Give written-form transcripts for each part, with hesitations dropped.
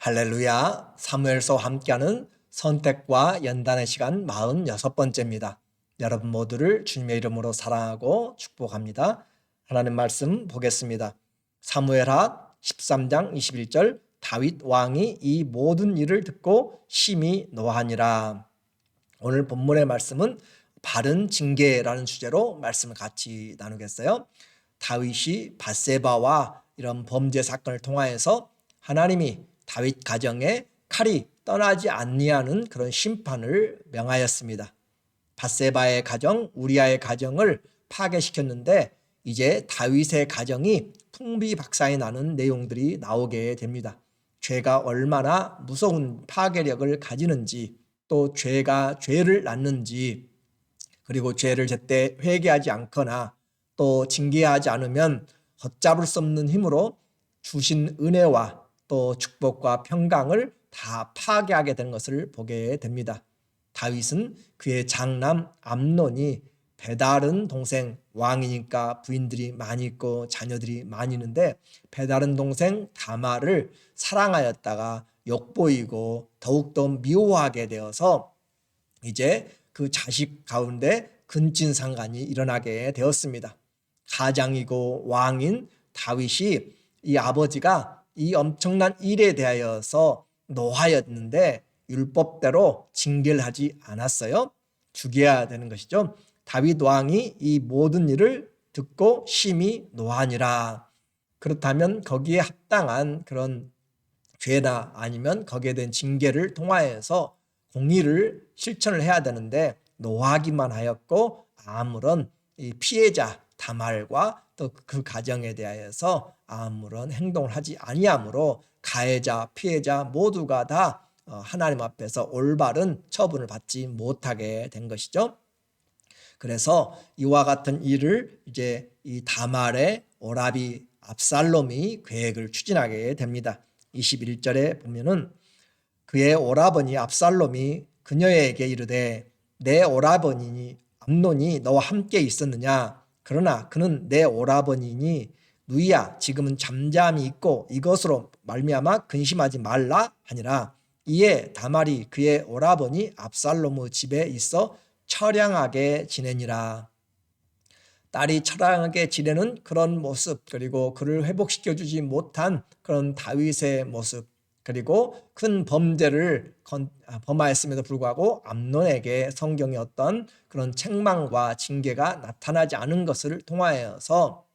할렐루야, 사무엘서와 함께하는 선택과 연단의 시간 46번째입니다. 여러분 모두를 주님의 이름으로 사랑하고 축복합니다. 하나님 말씀 보겠습니다. 사무엘하 13장 21절 다윗 왕이 이 모든 일을 듣고 심히 노하니라. 오늘 본문의 말씀은 바른 징계라는 주제로 말씀을 같이 나누겠어요. 다윗이 밧세바와 이런 범죄 사건을 통하여서 하나님이 다윗 가정에 칼이 떠나지 아니하는 그런 심판을 명하였습니다. 밧세바의 가정, 우리아의 가정을 파괴시켰는데 이제 다윗의 가정이 풍비박산이 나는 내용들이 나오게 됩니다. 죄가 얼마나 무서운 파괴력을 가지는지, 또 죄가 죄를 낳는지, 그리고 죄를 제때 회개하지 않거나 또 징계하지 않으면 걷잡을 수 없는 힘으로 주신 은혜와 또 축복과 평강을 다 파괴하게 되는 것을 보게 됩니다. 다윗은 그의 장남 암논이 배다른 동생, 왕이니까 부인들이 많이 있고 자녀들이 많이 있는데 배다른 동생 다말을 사랑하였다가 욕보이고 더욱더 미워하게 되어서 이제 그 자식 가운데 근친상간이 일어나게 되었습니다. 가장이고 왕인 다윗이 이 아버지가 이 엄청난 일에 대하여서 노하였는데 율법대로 징계를 하지 않았어요. 죽여야 되는 것이죠. 다윗 왕이 이 모든 일을 듣고 심히 노하니라. 그렇다면 거기에 합당한 그런 죄나 아니면 거기에 대한 징계를 통하여서 공의를 실천을 해야 되는데 노하기만 하였고 아무런 이 피해자 다말과 또 그 가정에 대하여서 아무런 행동을 하지 아니하므로 가해자 피해자 모두가 다 하나님 앞에서 올바른 처분을 받지 못하게 된 것이죠. 그래서 이와 같은 일을 이제 이 다말의 오라비 압살롬이 계획을 추진하게 됩니다. 21절에 보면은 그의 오라버니 압살롬이 그녀에게 이르되 내 오라버니 암논이 너와 함께 있었느냐? 그러나 그는 내 오라버니니 누이야 지금은 잠잠히 있고 이것으로 말미암아 근심하지 말라 하니라. 이에 다말이 그의 오라버니 압살롬의 집에 있어 처량하게 지내니라. 딸이 처량하게 지내는 그런 모습, 그리고 그를 회복시켜주지 못한 그런 다윗의 모습, 그리고 큰 범죄를 범하였음에도 불구하고 암논에게 성경의 어떤 그런 책망과 징계가 나타나지 않은 것을 통하여서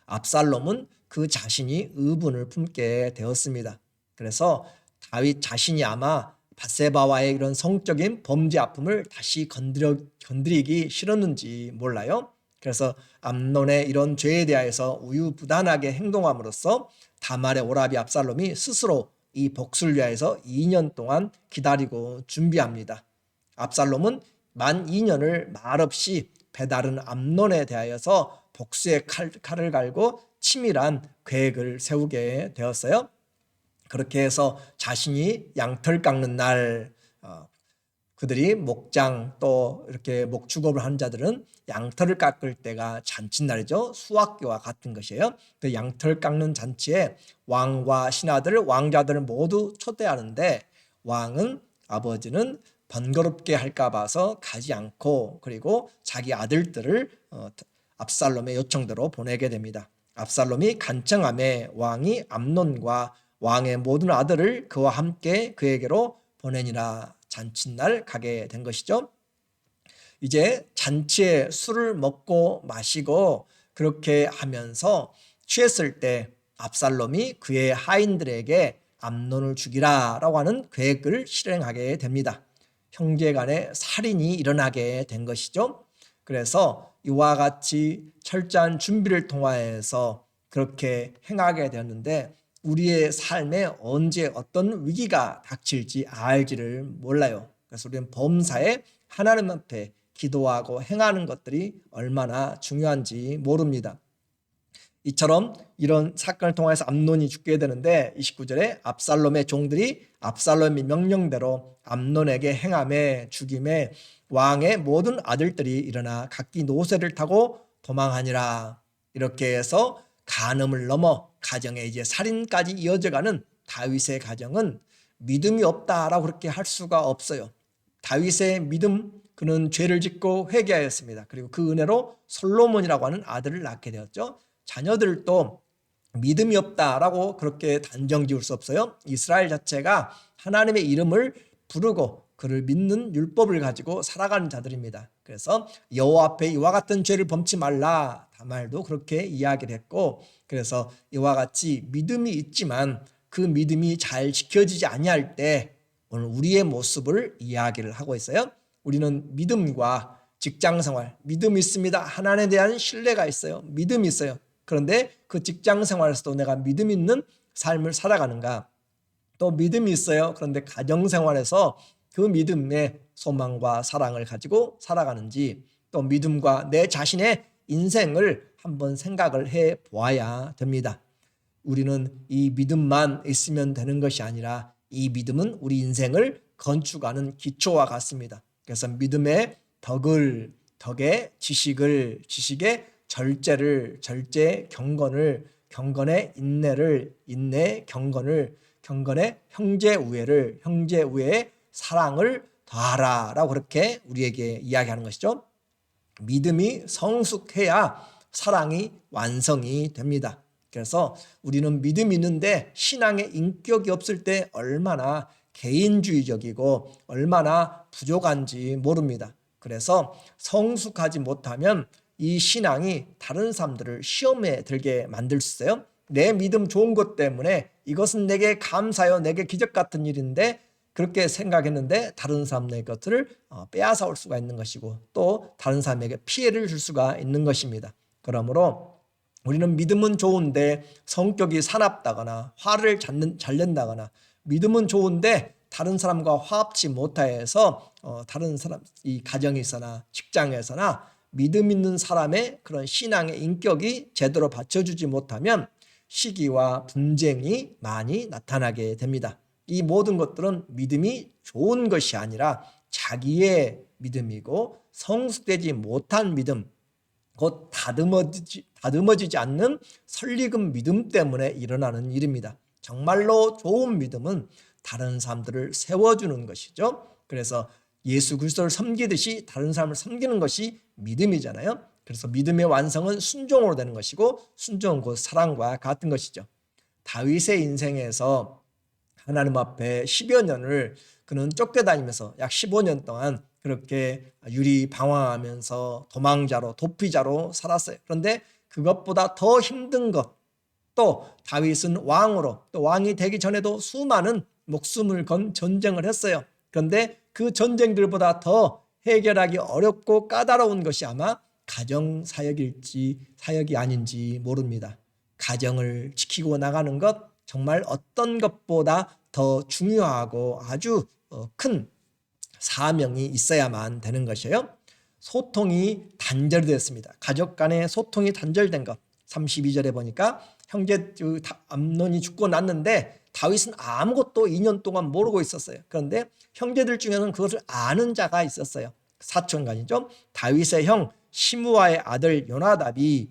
압살롬은 그 자신이 의분을 품게 되었습니다. 그래서 다윗 자신이 아마 밧세바와의 이런 성적인 범죄 아픔을 다시 건드리기 싫었는지 몰라요. 그래서 암논의 이런 죄에 대하여서 우유부단하게 행동함으로써 다말의 오라비 압살롬이 스스로 이 복수를 위하여서 2년 동안 기다리고 준비합니다. 압살롬은 만 2년을 말없이 배다른 암논에 대하여서 복수의 칼을 갈고 치밀한 계획을 세우게 되었어요. 그렇게 해서 자신이 양털 깎는 날, 그들이 목장 또 이렇게 목축업을 하는 자들은 양털을 깎을 때가 잔칫날이죠. 수확교와 같은 것이에요. 그 양털 깎는 잔치에 왕과 신하들, 왕자들을 모두 초대하는데 왕은 아버지는 번거롭게 할까 봐서 가지 않고 그리고 자기 아들들을 압살롬의 요청대로 보내게 됩니다. 압살롬이 간청함에 왕이 암논과 왕의 모든 아들을 그와 함께 그에게로 보내니라. 잔칫날 가게 된 것이죠. 이제 잔치에 술을 먹고 마시고 그렇게 하면서 취했을 때 압살롬이 그의 하인들에게 암논을 죽이라라고 하는 계획을 실행하게 됩니다. 형제간에 살인이 일어나게 된 것이죠. 그래서 이와 같이 철저한 준비를 통하여서 그렇게 행하게 되었는데 우리의 삶에 언제 어떤 위기가 닥칠지 알지를 몰라요. 그래서 우리는 범사에 하나님 앞에 기도하고 행하는 것들이 얼마나 중요한지 모릅니다. 이처럼 이런 사건을 통해서 암논이 죽게 되는데 29절에 압살롬의 종들이 압살롬의 명령대로 암논에게 행함에 죽임에 왕의 모든 아들들이 일어나 각기 노새를 타고 도망하니라. 이렇게 해서 간음을 넘어 가정에 이제 살인까지 이어져가는 다윗의 가정은 믿음이 없다라고 그렇게 할 수가 없어요. 다윗의 믿음, 그는 죄를 짓고 회개하였습니다. 그리고 그 은혜로 솔로몬이라고 하는 아들을 낳게 되었죠. 자녀들도 믿음이 없다라고 그렇게 단정 지을 수 없어요. 이스라엘 자체가 하나님의 이름을 부르고 그를 믿는 율법을 가지고 살아가는 자들입니다. 그래서 여호와 앞에 이와 같은 죄를 범치 말라, 다말도 그렇게 이야기를 했고, 그래서 이와 같이 믿음이 있지만 그 믿음이 잘 지켜지지 아니할 때 오늘 우리의 모습을 이야기를 하고 있어요. 우리는 믿음과 직장생활, 믿음이 있습니다. 하나님에 대한 신뢰가 있어요. 믿음이 있어요. 그런데 그 직장생활에서도 내가 믿음 있는 삶을 살아가는가? 또 믿음이 있어요. 그런데 가정생활에서 그 믿음의 소망과 사랑을 가지고 살아가는지, 또 믿음과 내 자신의 인생을 한번 생각을 해 보아야 됩니다. 우리는 이 믿음만 있으면 되는 것이 아니라 이 믿음은 우리 인생을 건축하는 기초와 같습니다. 그래서 믿음의 덕의 지식의 절제 경건의 인내 경건의 형제 우애의 사랑을 더하라라고 그렇게 우리에게 이야기하는 것이죠. 믿음이 성숙해야 사랑이 완성이 됩니다. 그래서 우리는 믿음이 있는데 신앙의 인격이 없을 때 얼마나 개인주의적이고 얼마나 부족한지 모릅니다. 그래서 성숙하지 못하면 이 신앙이 다른 사람들을 시험에 들게 만들 수 있어요. 내 믿음 좋은 것 때문에 이것은 내게 감사요, 내게 기적 같은 일인데 그렇게 생각했는데 다른 사람의 것들을 빼앗아 올 수가 있는 것이고 또 다른 사람에게 피해를 줄 수가 있는 것입니다. 그러므로 우리는 믿음은 좋은데 성격이 사납다거나 화를 잘 낸다거나, 믿음은 좋은데 다른 사람과 화합치 못해서 다른 사람 이 가정에서나 직장에서나 믿음 있는 사람의 그런 신앙의 인격이 제대로 받쳐주지 못하면 시기와 분쟁이 많이 나타나게 됩니다. 이 모든 것들은 믿음이 좋은 것이 아니라 자기의 믿음이고 성숙되지 못한 믿음, 곧 다듬어지지 않는 설익은 믿음 때문에 일어나는 일입니다. 정말로 좋은 믿음은 다른 사람들을 세워주는 것이죠. 그래서 예수 그리스도를 섬기듯이 다른 사람을 섬기는 것이 믿음이잖아요. 그래서 믿음의 완성은 순종으로 되는 것이고 순종은 곧 사랑과 같은 것이죠. 다윗의 인생에서 하나님 앞에 10여 년을 그는 쫓겨다니면서 약 15년 동안 그렇게 유리방황하면서 도망자로 도피자로 살았어요. 그런데 그것보다 더 힘든 것, 또 다윗은 왕으로, 또 왕이 되기 전에도 수많은 목숨을 건 전쟁을 했어요. 그런데 그 전쟁들보다 더 해결하기 어렵고 까다로운 것이 아마 가정 사역일지 사역이 아닌지 모릅니다. 가정을 지키고 나가는 것, 정말 어떤 것보다 더 중요하고 아주 큰 사명이 있어야만 되는 것이에요. 소통이 단절됐습니다. 가족 간의 소통이 단절된 것. 32절에 보니까 형제 암논이 죽고 났는데 다윗은 아무것도 2년 동안 모르고 있었어요. 그런데 형제들 중에는 그것을 아는 자가 있었어요. 사촌간이죠. 다윗의 형 시므아의 아들 요나답이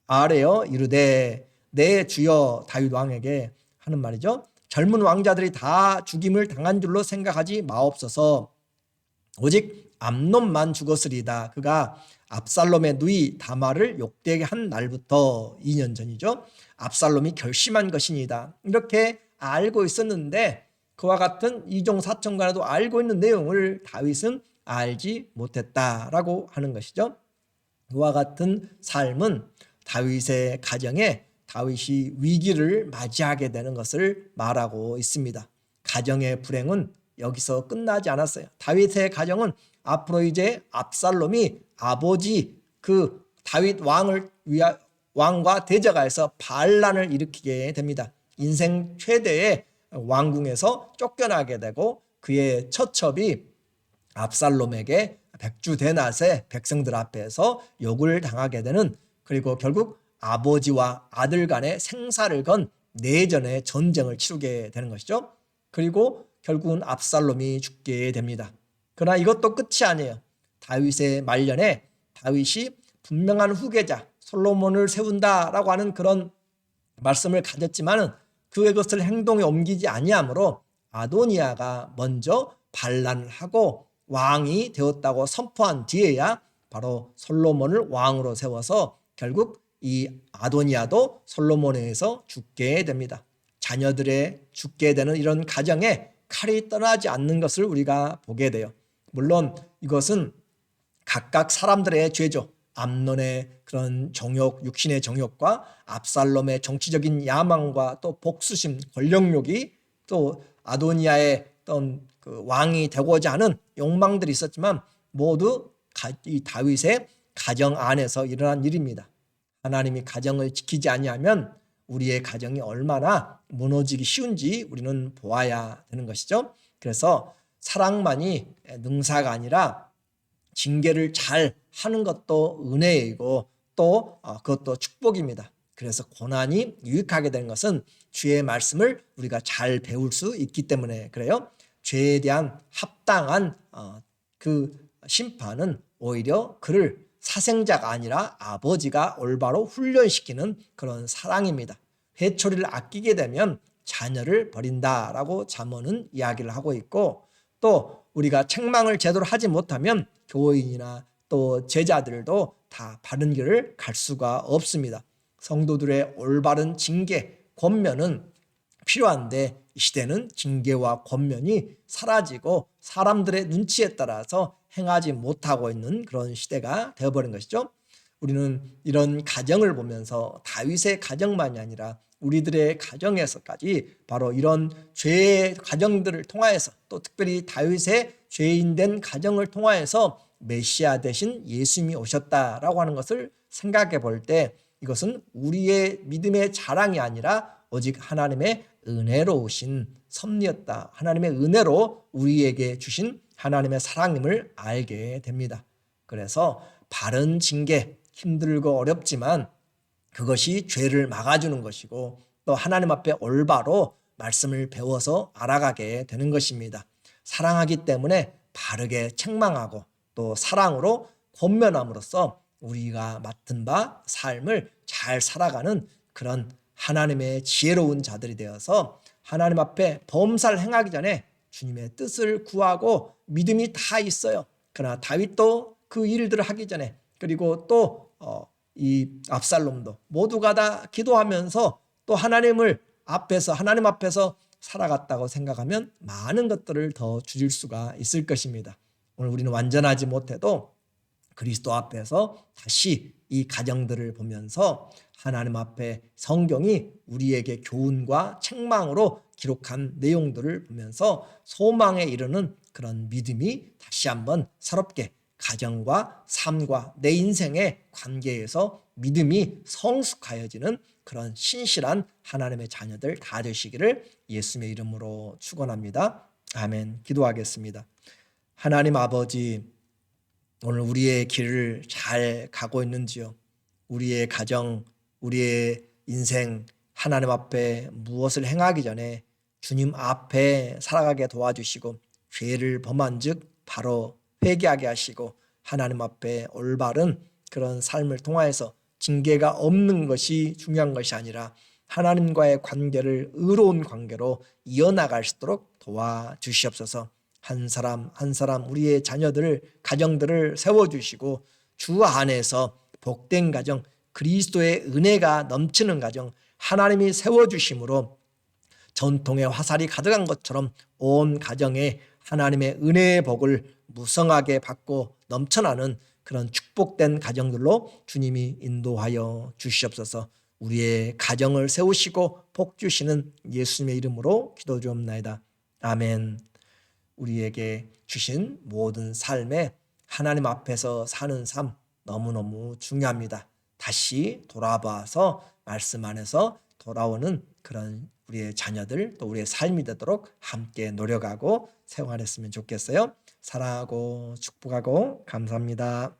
아뢰어 이르되 내 주여 다윗 왕에게 하는 말이죠. 젊은 왕자들이 다 죽임을 당한 줄로 생각하지 마옵소서. 오직 암논만 죽었으리다. 그가 압살롬의 누이 다말을 욕되게 한 날부터 2년 전이죠. 압살롬이 결심한 것이니다. 이렇게 알고 있었는데 그와 같은 이종 사촌간에도 알고 있는 내용을 다윗은 알지 못했다라고 하는 것이죠. 그와 같은 삶은 다윗의 가정에 다윗이 위기를 맞이하게 되는 것을 말하고 있습니다. 가정의 불행은 여기서 끝나지 않았어요. 다윗의 가정은 앞으로 이제 압살롬이 아버지 그 다윗 왕과 대적하여서 반란을 일으키게 됩니다. 인생 최대의 왕궁에서 쫓겨나게 되고 그의 처첩이 압살롬에게 백주대낮에 백성들 앞에서 욕을 당하게 되는, 그리고 결국 아버지와 아들 간의 생사를 건 내전의 전쟁을 치르게 되는 것이죠. 그리고 결국은 압살롬이 죽게 됩니다. 그러나 이것도 끝이 아니에요. 다윗의 말년에 다윗이 분명한 후계자 솔로몬을 세운다라고 하는 그런 말씀을 가졌지만은 그것을 행동에 옮기지 아니하므로 아도니아가 먼저 반란을 하고 왕이 되었다고 선포한 뒤에야 바로 솔로몬을 왕으로 세워서 결국 이 아도니아도 솔로몬에 의해서 죽게 됩니다. 자녀들의 죽게 되는 이런 가정에 칼이 떠나지 않는 것을 우리가 보게 돼요. 물론 이것은 각각 사람들의 죄죠. 암논의 그런 정욕, 육신의 정욕과 압살롬의 정치적인 야망과 또 복수심, 권력욕이 또 아도니아의 어떤 그 왕이 되고자 하는 욕망들이 있었지만 모두 이 다윗의 가정 안에서 일어난 일입니다. 하나님이 가정을 지키지 아니하면 우리의 가정이 얼마나 무너지기 쉬운지 우리는 보아야 되는 것이죠. 그래서 사랑만이 능사가 아니라 징계를 잘 하는 것도 은혜이고 또 그것도 축복입니다. 그래서 고난이 유익하게 되는 것은 주의 말씀을 우리가 잘 배울 수 있기 때문에 그래요. 죄에 대한 합당한 그 심판은 오히려 그를 사생자가 아니라 아버지가 올바로 훈련시키는 그런 사랑입니다. 회초리를 아끼게 되면 자녀를 버린다라고 잠언은 이야기를 하고 있고 또 우리가 책망을 제대로 하지 못하면 교인이나 또 제자들도 다 바른 길을 갈 수가 없습니다. 성도들의 올바른 징계, 권면은 필요한데 이 시대는 징계와 권면이 사라지고 사람들의 눈치에 따라서 행하지 못하고 있는 그런 시대가 되어버린 것이죠. 우리는 이런 가정을 보면서 다윗의 가정만이 아니라 우리들의 가정에서까지 바로 이런 죄의 가정들을 통하여서 또 특별히 다윗의 죄인된 가정을 통하여서 메시아 대신 예수님이 오셨다라고 하는 것을 생각해 볼 때 이것은 우리의 믿음의 자랑이 아니라 오직 하나님의 은혜로우신 섭리였다. 하나님의 은혜로 우리에게 주신 하나님의 사랑임을 알게 됩니다. 그래서 바른 징계, 힘들고 어렵지만 그것이 죄를 막아주는 것이고 또 하나님 앞에 올바로 말씀을 배워서 알아가게 되는 것입니다. 사랑하기 때문에 바르게 책망하고 또 사랑으로 권면함으로써 우리가 맡은 바 삶을 잘 살아가는 그런 하나님의 지혜로운 자들이 되어서 하나님 앞에 범사를 행하기 전에 주님의 뜻을 구하고 믿음이 다 있어요. 그러나 다윗도 그 일들을 하기 전에 그리고 또 이 압살롬도 모두가 다 기도하면서 또 하나님 앞에서 살아갔다고 생각하면 많은 것들을 더 주실 수가 있을 것입니다. 오늘 우리는 완전하지 못해도 그리스도 앞에서 다시 이 가정들을 보면서 하나님 앞에 성경이 우리에게 교훈과 책망으로 기록한 내용들을 보면서 소망에 이르는 그런 믿음이 다시 한번 새롭게 가정과 삶과 내 인생의 관계에서 믿음이 성숙하여지는 그런 신실한 하나님의 자녀들 다 되시기를 예수님의 이름으로 축원합니다. 아멘. 기도하겠습니다. 하나님 아버지, 오늘 우리의 길을 잘 가고 있는지요? 우리의 가정, 우리의 인생 하나님 앞에 무엇을 행하기 전에 주님 앞에 살아가게 도와주시고 죄를 범한 즉 바로 회개하게 하시고 하나님 앞에 올바른 그런 삶을 통하여서 징계가 없는 것이 중요한 것이 아니라 하나님과의 관계를 의로운 관계로 이어나갈 수 있도록 도와주시옵소서. 한 사람 한 사람 우리의 자녀들을 가정들을 세워주시고 주 안에서 복된 가정, 그리스도의 은혜가 넘치는 가정, 하나님이 세워주심으로 전통의 화살이 가득한 것처럼 온 가정에 하나님의 은혜의 복을 무성하게 받고 넘쳐나는 그런 축복된 가정들로 주님이 인도하여 주시옵소서. 우리의 가정을 세우시고 복 주시는 예수님의 이름으로 기도 주옵나이다. 아멘. 우리에게 주신 모든 삶에 하나님 앞에서 사는 삶 너무너무 중요합니다. 다시 돌아봐서 말씀 안에서 돌아오는 그런 우리의 자녀들 또 우리의 삶이 되도록 함께 노력하고 생활했으면 좋겠어요. 사랑하고 축복하고 감사합니다.